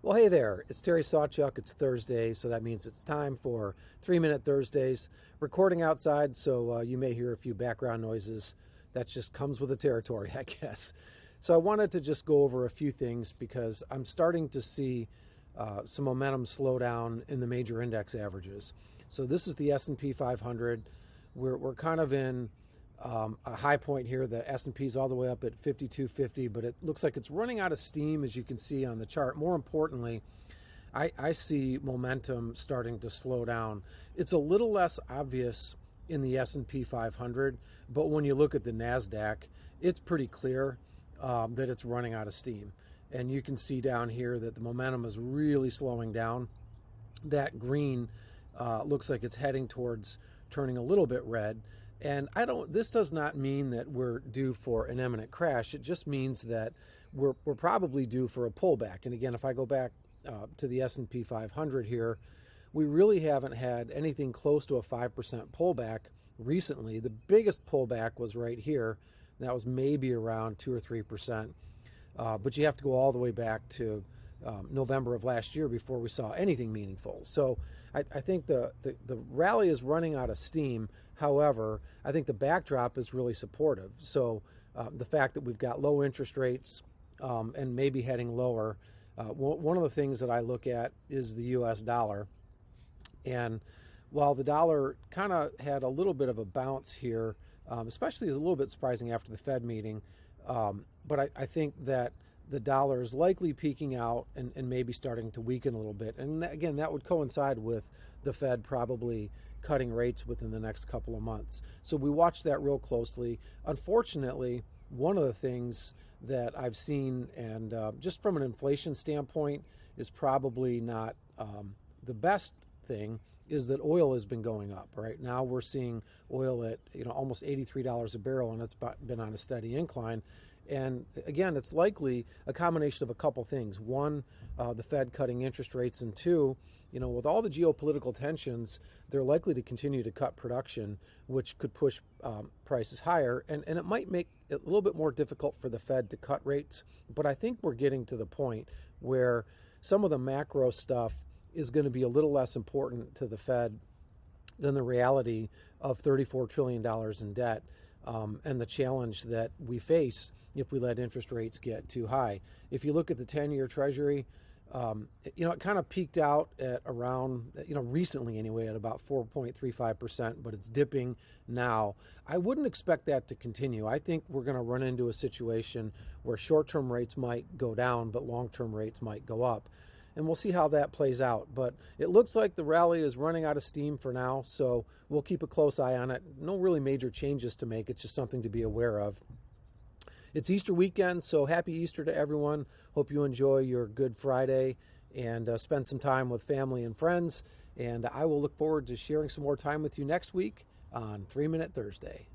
Well, hey there. It's Terry Sawchuk. It's Thursday, so that means it's time for 3 Minute Thursdays. Recording outside, so you may hear a few background noises. That just comes with the territory, I guess. So I wanted to just go over a few things because I'm starting to see some momentum slow down in the major index averages. So this is the S&P 500. We're kind of in a high point here. The S&P is all the way up at 5250, but it looks like it's running out of steam, as you can see on the chart. More importantly, I see momentum starting to slow down. It's a little less obvious in the S&P 500, but when you look at the NASDAQ, it's pretty clear that it's running out of steam. And you can see down here that the momentum is really slowing down. That green looks like it's heading towards turning a little bit red. And this does not mean that we're due for an imminent crash. It just means that we're probably due for a pullback. And again, if I go back to the S&P 500 here, we really haven't had anything close to a 5% pullback recently. The biggest pullback was right here. That was maybe around 2 or 3%. But you have to go all the way back to November of last year before we saw anything meaningful. So I think the rally is running out of steam. However, I think the backdrop is really supportive. So the fact that we've got low interest rates and maybe heading lower, one of the things that I look at is the U.S. dollar. And while the dollar kind of had a little bit of a bounce here, especially is a little bit surprising after the Fed meeting, but I think that the dollar is likely peaking out and maybe starting to weaken a little bit. And again, that would coincide with the Fed probably cutting rates within the next couple of months. So we watch that real closely. Unfortunately, one of the things that I've seen, and just from an inflation standpoint, is probably not the best thing, is that oil has been going up. Right now we're seeing oil at almost $83 a barrel, and it's been on a steady incline. And again, it's likely a combination of a couple things. One, the Fed cutting interest rates, and two, with all the geopolitical tensions, they're likely to continue to cut production, which could push prices higher. And it might make it a little bit more difficult for the Fed to cut rates. But I think we're getting to the point where some of the macro stuff is going to be a little less important to the Fed than the reality of $34 trillion in debt. And the challenge that we face if we let interest rates get too high. If you look at the 10-year Treasury, it kind of peaked out at around, recently anyway, at about 4.35%, but it's dipping now. I wouldn't expect that to continue. I think we're going to run into a situation where short-term rates might go down, but long-term rates might go up. And we'll see how that plays out. But it looks like the rally is running out of steam for now, so we'll keep a close eye on it. No really major changes to make. It's just something to be aware of. It's Easter weekend, so happy Easter to everyone. Hope you enjoy your Good Friday and spend some time with family and friends. And I will look forward to sharing some more time with you next week on 3 Minute Thursday.